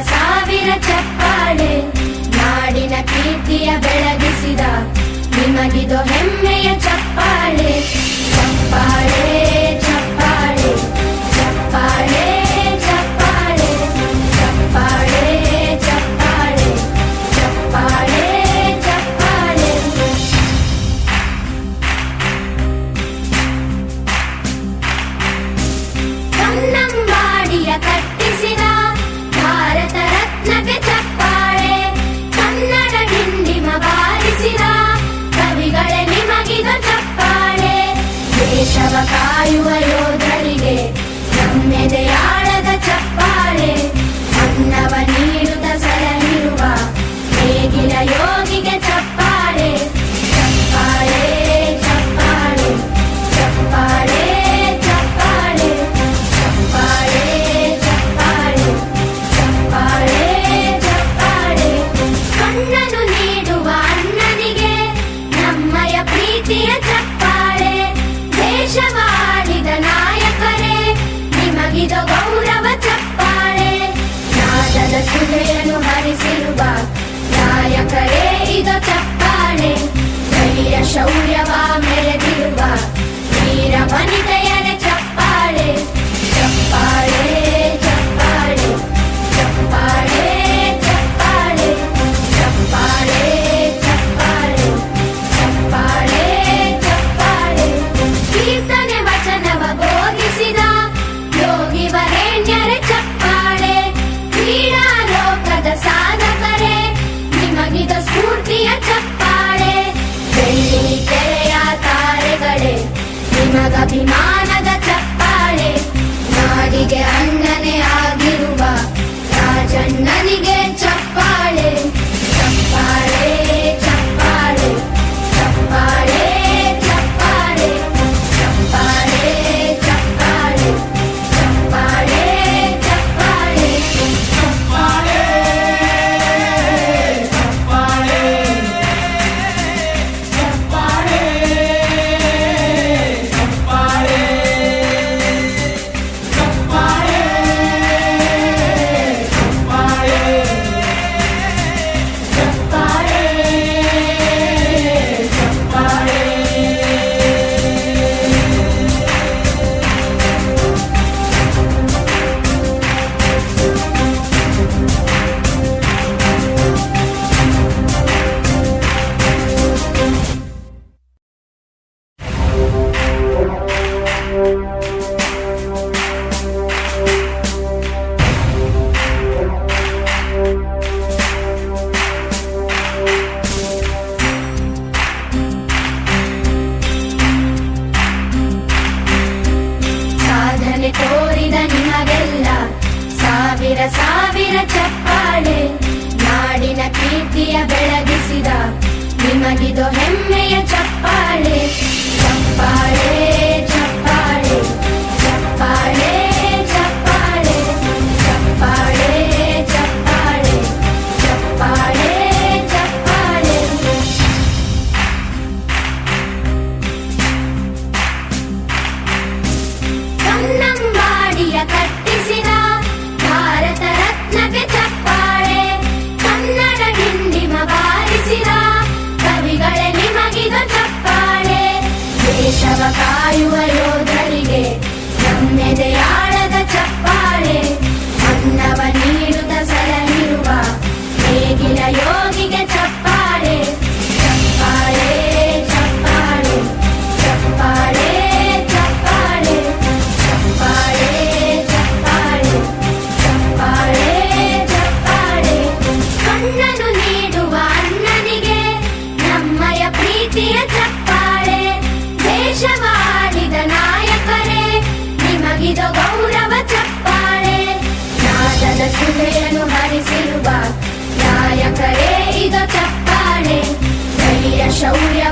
ಸಾವಿರ ಚಪ್ಪಾಳೆ ನಾಡಿನ ಕೀರ್ತಿಯ ಬೆಳಗಿಸಿದ ನಿಮಗಿದು ಹೆಮ್ಮೆಯ ಚಪ್ಪಾಳೆ ಚಪ್ಪಾಳೆ ಚಪ್ಪಾಳೆ ಚಪ್ಪಾಳೆ ಚಪ್ಪಾಳೆ ಚಪ್ಪಾಳೆ ಚಪ್ಪಾಳೆ ಚಪ್ಪಾಳೆ ಚಪ್ಪಾಳೆ ಕನ್ನಂಬಾಡಿಯ ಕಟ್ಟಿಸಿದ ಭಾರತ ರತ್ನಕ್ಕೆ ಚಪ್ಪಾಳೆ ಕನ್ನಡ ಡಿಂಡಿಮ ಬಾರಿಸಿದ ಕವಿಗಳೇ ನಿಮಗಿದು ಚಪ್ಪಾಳೆ ದೇಶವ ಕಾಯುವ ಯೋಧರಿಗೆ ನಮ್ಮೆದೆಯಾಳದ ಚಪ್ಪಾಳೆ ಅನ್ನವ ನೀಡುತ್ತ ಸಲಹಿರುವ ನೇಗಿಲ ಯೋಗಿಗೆ ಚಪ್ಪಾಳೆ ಚಪ್ಪಾಳೆ ಚಪ್ಪಾಳೆ ಚಪ್ಪಾಳೆ ಚಪ್ಪಾಳೆ ಚಪ್ಪಾಳೆ ಚಪ್ಪಾಳೆ ಚಪ್ಪಾಳೆ ಚಪ್ಪಾಳೆ ಕಣ್ಣನು ನೀಡುವ ಅಣ್ಣನಿಗೆ ನಮ್ಮಯ ಪ್ರೀತಿಯ ಚಪ್ಪಾಳೆ ದೇಶವಾಳಿದ ನಾಯ ಸೇವೆ ತೋರಿದ ನಿಮಗೆಲ್ಲ ಸಾವಿರ ಸಾವಿರ ಚಪ್ಪಾಳೆ. ನಾಡಿನ ಕೀರ್ತಿಯ ಬೆಳಗಿಸಿದ ನಿಮಗಿದು ಹೆಮ್ಮೆಯ ಚಪ್ಪಾಳೆ. ಚಪ್ಪಾಳೆ ಚಪ್ಪಾಳೆ ಚಪ್ಪಾಳೆ ಚಪ್ಪಾಳೆ ಚಪ್ಪಾಳೆ ಚಪ್ಪಾಳೆ ಚಪ್ಪಾಳೆ ಚಪ್ಪಾಳೆ. ಕನ್ನಂಬಾಡಿಯ ಕಟ್ಟಿಸಿದ ಭಾರತ ರತ್ನಕ್ಕೆ ಚಪ್ಪಾಳೆ. ಕನ್ನಡ ಡಿಂಡಿಮ ಬಾರಿಸಿದ ಕವಿಗಳೇ ನಿಮಗಿದು ಚಪ್ಪಾಳೆ. ದೇಶವ ಕಾಯುವ ಯೋಧರಿಗೆ ನಮ್ಮೆದೆಯಾಳದ ಚಪ್ಪಾಳೆ. ಅನ್ನವ ನೀಡುತ್ತ ಸಲಹಿರುವ ನೇಗಿಲ ಯೋಗಿಗೆ ಚಪ್ಪಾಳೆ. ಚಪ್ಪಾಳೆ ಚಪ್ಪಾಳೆ ಚಪ್ಪಾಳೆ ಚಪ್ಪಾಳೆ ಚಪ್ಪಾಳೆ ಚಪ್ಪಾಳೆ ಚಪ್ಪಾಳೆ ಚಪ್ಪಾಳೆ. ಕಣ್ಣನು ನೀಡುವ ಅಣ್ಣನಿಗೆ ನಮ್ಮಯ ಪ್ರೀತಿಯ ಚಪ್ಪಾಳೆ. ದೇಶವಾಳಿದ ನಾಯಕರೇ ನಿಮಗಿದು ಗೌರವ ಚಪ್ಪಾಳೆ. ನಾದದ ಸುಧೆಯನ್ನು ಹರಿಸಿರುವ ನಾಯಕರೇ ಇದು ಚಪ್ಪಾಳೆ. ಧೈರ್ಯ ಶೌರ್ಯ